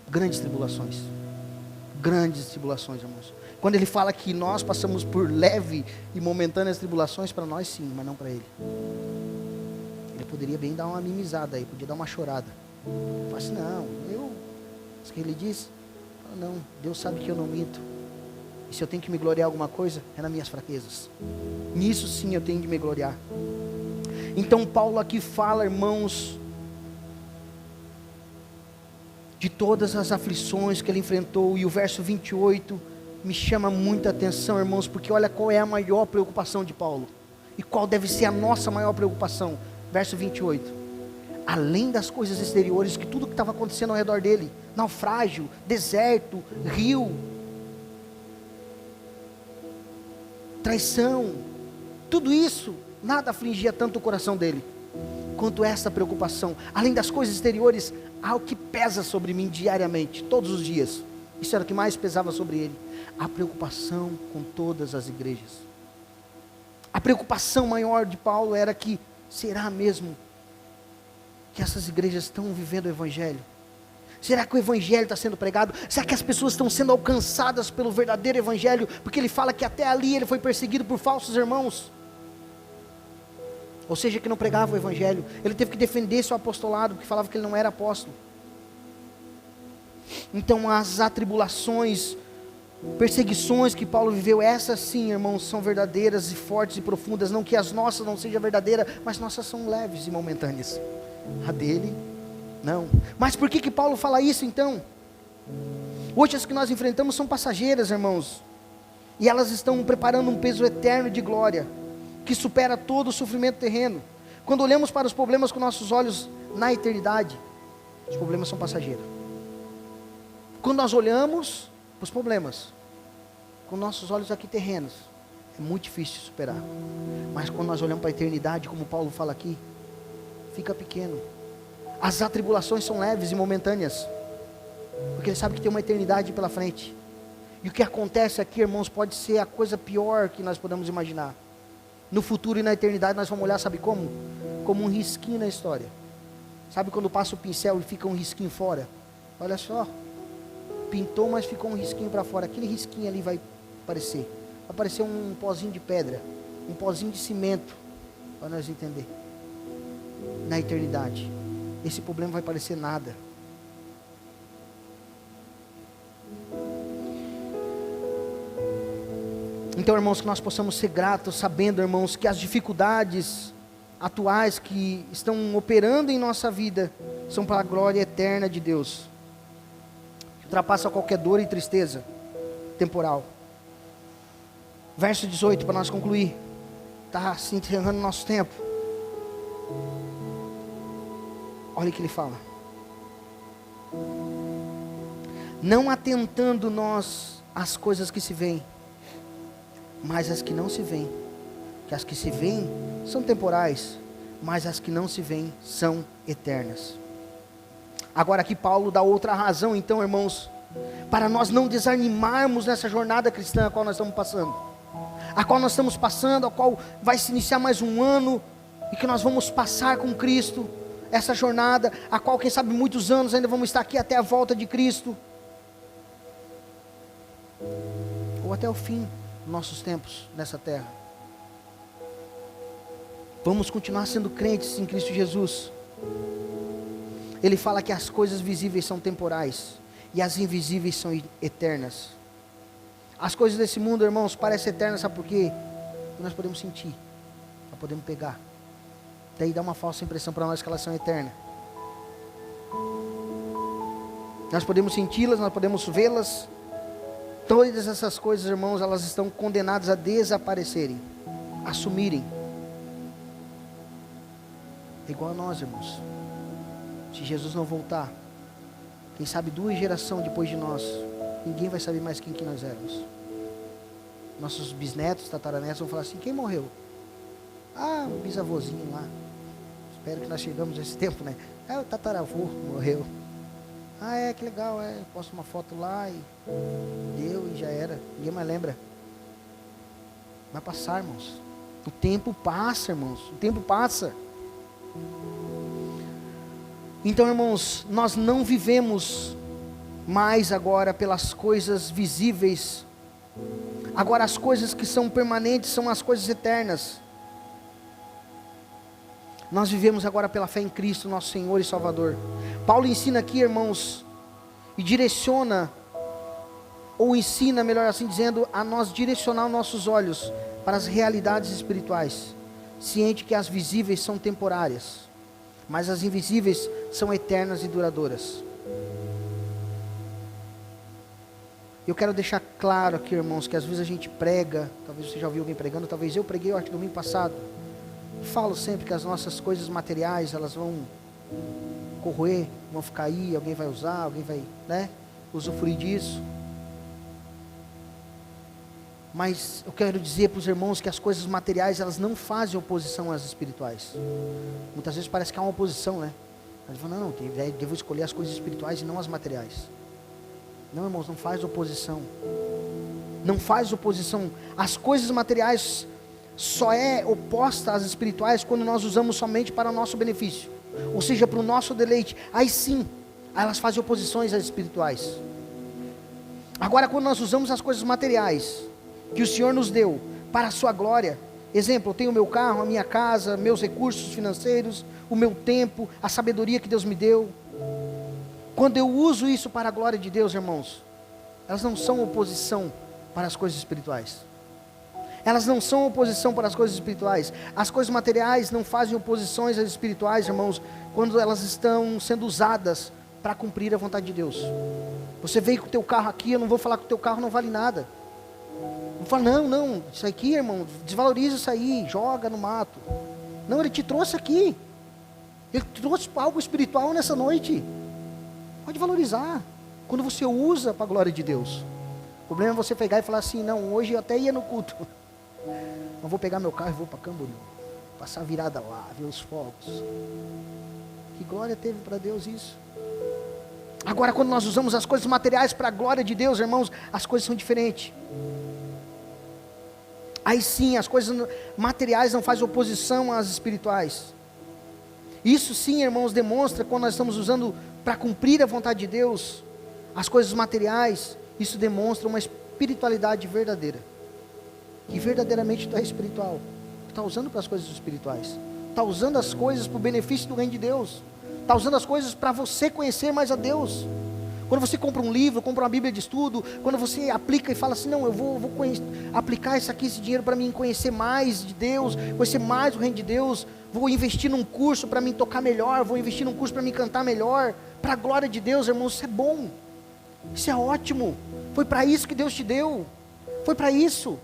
grandes tribulações. Grandes tribulações, irmãos. Quando ele fala que nós passamos por leve e momentâneas tribulações, para nós sim, mas não para ele. Ele poderia bem dar uma mimizada aí, podia dar uma chorada. Fala assim, não, isso que ele diz, não, Deus sabe que eu não minto. E se eu tenho que me gloriar alguma coisa, é nas minhas fraquezas. Nisso sim eu tenho de me gloriar. Então Paulo aqui fala, irmãos, de todas as aflições que ele enfrentou, e o verso 28 me chama muita atenção, irmãos, porque olha qual é a maior preocupação de Paulo, e qual deve ser a nossa maior preocupação. Verso 28, além das coisas exteriores, que tudo que estava acontecendo ao redor dele, naufrágio, deserto, rio, traição, tudo isso, nada afligia tanto o coração dele, quanto essa preocupação. Além das coisas exteriores, há o que pesa sobre mim diariamente, todos os dias. Isso era o que mais pesava sobre ele, a preocupação com todas as igrejas. A preocupação maior de Paulo era que, será mesmo que essas igrejas estão vivendo o Evangelho? Será que o Evangelho está sendo pregado? Será que as pessoas estão sendo alcançadas pelo verdadeiro Evangelho? Porque ele fala que até ali ele foi perseguido por falsos irmãos, ou seja, que não pregava o Evangelho. Ele teve que defender seu apostolado, porque falava que ele não era apóstolo. Então as atribulações, perseguições que Paulo viveu, essas sim, irmãos, são verdadeiras e fortes e profundas. Não que as nossas não sejam verdadeiras, mas nossas são leves e momentâneas. A dele, não. Mas por que Paulo fala isso então? Hoje as que nós enfrentamos são passageiras, irmãos, e elas estão preparando um peso eterno de glória, que supera todo o sofrimento terreno. Quando olhamos para os problemas com nossos olhos na eternidade, os problemas são passageiros. Quando nós olhamos para os problemas com nossos olhos aqui terrenos, é muito difícil de superar. Mas quando nós olhamos para a eternidade, como Paulo fala aqui, fica pequeno. As atribulações são leves e momentâneas, porque ele sabe que tem uma eternidade pela frente. E o que acontece aqui, irmãos, pode ser a coisa pior que nós podemos imaginar. No futuro e na eternidade nós vamos olhar, sabe como? Como um risquinho na história. Sabe quando passa o pincel e fica um risquinho fora? Olha só, pintou, mas ficou um risquinho para fora. Aquele risquinho ali vai aparecer um pozinho de pedra, um pozinho de cimento, para nós entender. Na eternidade, esse problema vai parecer nada. Então, irmãos, que nós possamos ser gratos, sabendo, irmãos, que as dificuldades atuais que estão operando em nossa vida são para a glória eterna de Deus, que ultrapassa qualquer dor e tristeza temporal. Verso 18, para nós concluir. Está se encerrando o nosso tempo. Olha o que ele fala. Não atentando nós às coisas que se veem, mas as que não se veem. Que as que se veem são temporais, mas as que não se veem são eternas. Agora aqui Paulo dá outra razão, então, irmãos, para nós não desanimarmos nessa jornada cristã a qual nós estamos passando. A qual nós estamos passando, a qual vai se iniciar mais um ano, e que nós vamos passar com Cristo, essa jornada, a qual quem sabe muitos anos ainda vamos estar aqui até a volta de Cristo, ou até o fim dos nossos tempos nessa terra. Vamos continuar sendo crentes em Cristo Jesus. Ele fala que as coisas visíveis são temporais, e as invisíveis são eternas. As coisas desse mundo, irmãos, parecem eternas, sabe por quê? Porque nós podemos sentir, nós podemos pegar. Daí dá uma falsa impressão para nós que elas são eternas. Nós podemos senti-las, nós podemos vê-las. Todas essas coisas, irmãos, elas estão condenadas a desaparecerem, a sumirem. É igual a nós, irmãos. Se Jesus não voltar, quem sabe 2 gerações depois de nós, ninguém vai saber mais quem que nós éramos. Nossos bisnetos, tataranetos vão falar assim: quem morreu? Ah, um bisavôzinho lá. Espero que nós chegamos nesse tempo, né? O tataravô morreu. Ah, que legal, posto uma foto lá e deu e já era. Ninguém mais lembra. Vai passar, irmãos. O tempo passa, irmãos. O tempo passa. Então, irmãos, nós não vivemos mais agora pelas coisas visíveis. Agora as coisas que são permanentes são as coisas eternas. Nós vivemos agora pela fé em Cristo, nosso Senhor e Salvador. Paulo ensina aqui, irmãos, e direciona, ou ensina, melhor assim dizendo, a nós direcionar os nossos olhos para as realidades espirituais, ciente que as visíveis são temporárias, mas as invisíveis são eternas e duradouras. Eu quero deixar claro aqui, irmãos, que às vezes a gente prega, talvez você já ouviu alguém pregando, talvez eu preguei, eu acho que domingo passado, falo sempre que as nossas coisas materiais, elas vão corroer, vão ficar aí, alguém vai usar, alguém vai, usufruir disso. Mas eu quero dizer para os irmãos que as coisas materiais, elas não fazem oposição às espirituais. Muitas vezes parece que há uma oposição, né? Mas não, devo escolher as coisas espirituais e não as materiais. Não, irmãos, não faz oposição. Não faz oposição. As coisas materiais só é oposta às espirituais quando nós usamos somente para o nosso benefício, ou seja, para o nosso deleite. Aí sim, elas fazem oposições às espirituais. Agora, quando nós usamos as coisas materiais que o Senhor nos deu para a sua glória, exemplo, eu tenho o meu carro, a minha casa, meus recursos financeiros, o meu tempo, a sabedoria que Deus me deu. Quando eu uso isso para a glória de Deus, irmãos, elas não são oposição para as coisas espirituais. Elas não são oposição para as coisas espirituais. As coisas materiais não fazem oposições às espirituais, irmãos, quando elas estão sendo usadas para cumprir a vontade de Deus. Você veio com o teu carro aqui, eu não vou falar que o teu carro não vale nada. Eu falo, não, isso aqui, irmão, desvaloriza isso aí, joga no mato. Não, ele te trouxe aqui. Ele te trouxe algo espiritual nessa noite. Pode valorizar, quando você usa para a glória de Deus. O problema é você pegar e falar assim: não, hoje eu até ia no culto, mas vou pegar meu carro e vou para Camboriú, passar a virada lá, ver os fogos. Que glória teve para Deus isso? Agora, quando nós usamos as coisas materiais para a glória de Deus, irmãos, as coisas são diferentes. Aí sim, as coisas materiais não fazem oposição às espirituais. Isso sim, irmãos, demonstra quando nós estamos usando para cumprir a vontade de Deus, as coisas materiais, isso demonstra uma espiritualidade verdadeira. Que verdadeiramente tu é espiritual. Tu está usando para as coisas espirituais. Está usando as coisas para o benefício do reino de Deus. Está usando as coisas para você conhecer mais a Deus. Quando você compra um livro, compra uma Bíblia de estudo, quando você aplica e fala assim, não, eu vou aplicar esse dinheiro para mim conhecer mais de Deus, conhecer mais o reino de Deus, vou investir num curso para me tocar melhor, vou investir num curso para me cantar melhor, para a glória de Deus, irmãos, isso é bom, isso é ótimo, foi para isso que Deus te deu, foi para isso,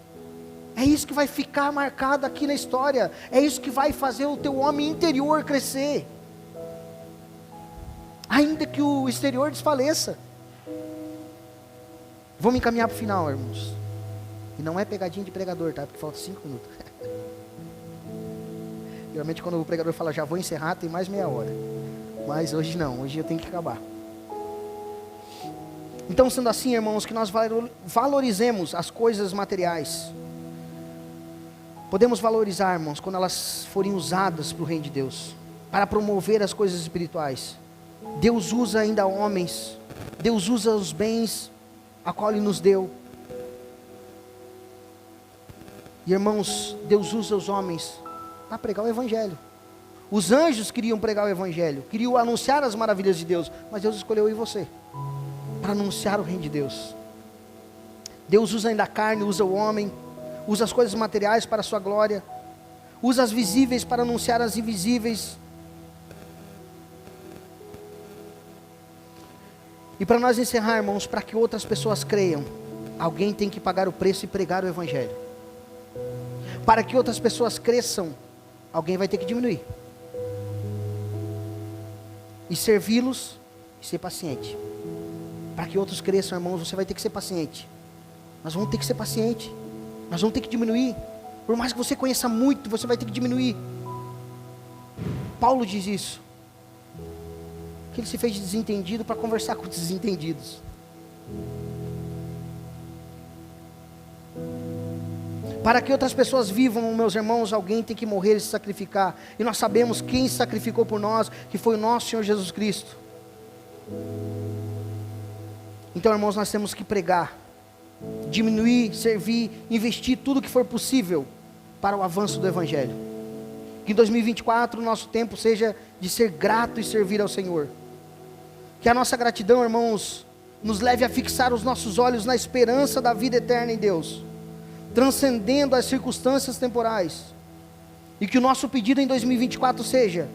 é isso que vai ficar marcado aqui na história, é isso que vai fazer o teu homem interior crescer, ainda que o exterior desfaleça. Vamos encaminhar para o final, irmãos. E não é pegadinha de pregador, tá? Porque falta 5 minutos. Geralmente quando o pregador fala, já vou encerrar, tem mais meia hora. Mas hoje não, hoje eu tenho que acabar. Então, sendo assim, irmãos, que nós valorizemos as coisas materiais. Podemos valorizar, irmãos, quando elas forem usadas para o reino de Deus, para promover as coisas espirituais. Deus usa ainda homens, Deus usa os bens a qual Ele nos deu. E irmãos, Deus usa os homens para pregar o Evangelho. Os anjos queriam pregar o Evangelho, queriam anunciar as maravilhas de Deus, mas Deus escolheu eu e você para anunciar o reino de Deus. Deus usa ainda a carne, usa o homem, usa as coisas materiais para a sua glória, usa as visíveis para anunciar as invisíveis. E para nós encerrar, irmãos, para que outras pessoas creiam, alguém tem que pagar o preço e pregar o Evangelho. Para que outras pessoas cresçam, alguém vai ter que diminuir. E servi-los e ser paciente. Para que outros cresçam, irmãos, você vai ter que ser paciente. Nós vamos ter que ser paciente. Nós vamos ter que diminuir. Por mais que você conheça muito, você vai ter que diminuir. Paulo diz isso. Que ele se fez de desentendido para conversar com os desentendidos. Para que outras pessoas vivam, meus irmãos, alguém tem que morrer e se sacrificar. E nós sabemos quem se sacrificou por nós, que foi o nosso Senhor Jesus Cristo. Então, irmãos, nós temos que pregar, diminuir, servir, investir tudo que for possível para o avanço do Evangelho. Que em 2024 o nosso tempo seja de ser grato e servir ao Senhor. Que a nossa gratidão, irmãos, nos leve a fixar os nossos olhos na esperança da vida eterna em Deus, transcendendo as circunstâncias temporais. E que o nosso pedido em 2024 seja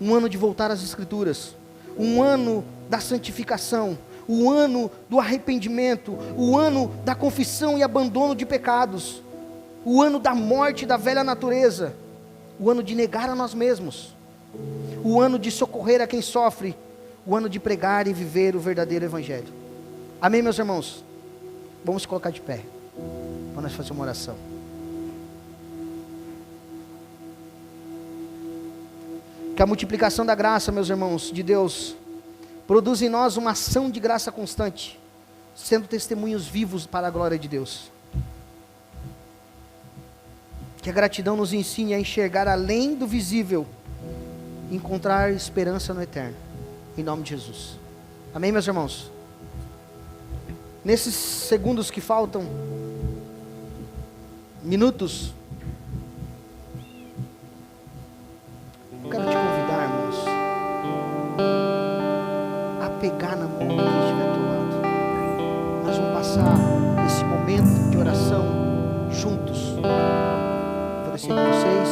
um ano de voltar às Escrituras, um ano da santificação, o ano do arrependimento, o ano da confissão e abandono de pecados, o ano da morte da velha natureza, o ano de negar a nós mesmos, o ano de socorrer a quem sofre, o ano de pregar e viver o verdadeiro Evangelho. Amém, meus irmãos? Vamos colocar de pé, para nós fazer uma oração. Que a multiplicação da graça, meus irmãos, de Deus, produz em nós uma ação de graça constante, sendo testemunhos vivos para a glória de Deus. Que a gratidão nos ensine a enxergar além do visível, encontrar esperança no eterno, em nome de Jesus. Amém, meus irmãos? Nesses segundos que faltam, minutos, eu quero te convidar, irmãos, a pegar na mão de quem estiver ao teu lado. Nós vamos passar esse momento de oração juntos. Vou descer com vocês.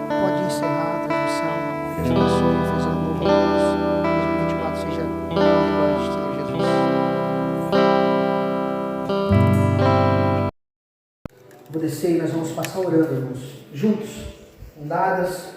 Pode encerrar a transmissão. Deus abençoe, faz ano novo a todos. 2024 seja a glória do Senhor Jesus. Vou descer e nós vamos passar orando, irmãos, juntos, com dadas.